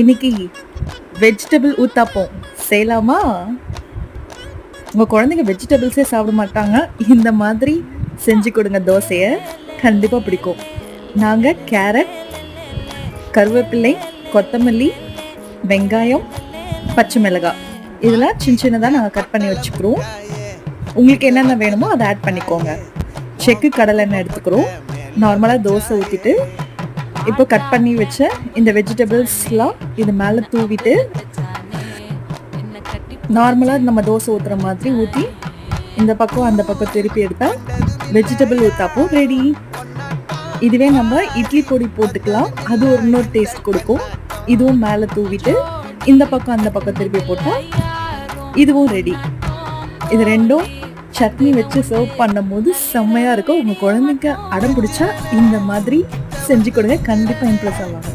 இன்னைக்கு வெஜிடபிள் ஊத்தாப்பம் செய்யலாமா? உங்க குழந்தைங்க வெஜிடபிள்ஸே சாப்பிட மாட்டாங்க. இந்த மாதிரி செஞ்சு கொடுங்க தோசைய. கண்டிப்பா பிடிக்கும். நாங்க கேரட், கருவேப்பிலை, கொத்தமல்லி, வெங்காயம், பச்சை மிளகாய் இதெல்லாம் சின்னதா நாங்க கட் பண்ணி வச்சுக்கிறோம். உங்களுக்கு என்னென்ன வேணுமோ அதை ஆட் பண்ணிக்கோங்க. செக்கு கடலெண்ணெய் எடுத்துக்கிறோம். நார்மலா தோசை ஊத்திட்டு இப்போ கட் பண்ணி வச்ச இந்த வெஜிடபிள்ஸ்லாம் இது மேலே தூவிட்டு நார்மலாக நம்ம தோசை ஊற்றுற மாதிரி ஊற்றி இந்த பக்கம் அந்த பக்கம் திருப்பி எடுத்தால் வெஜிடபிள் ஊத்தாப்போ ரெடி. இதுவே நம்ம இட்லி பொடி போட்டுக்கலாம், அது ஒரு இன்னொரு டேஸ்ட் கொடுக்கும். இதுவும் மேலே தூவிட்டு இந்த பக்கம் அந்த பக்கம் திருப்பி போட்டால் இதுவும் ரெடி. இது ரெண்டும் சட்னி வச்சு சர்வ் பண்ணும் போது செம்மையாக இருக்கும். உங்கள் குழந்தைங்க அடம் பிடிச்சா இந்த மாதிரி செஞ்சு கொடுங்க, கண்டிப்பாக இம்ப்ரெஸ் ஆவாங்க.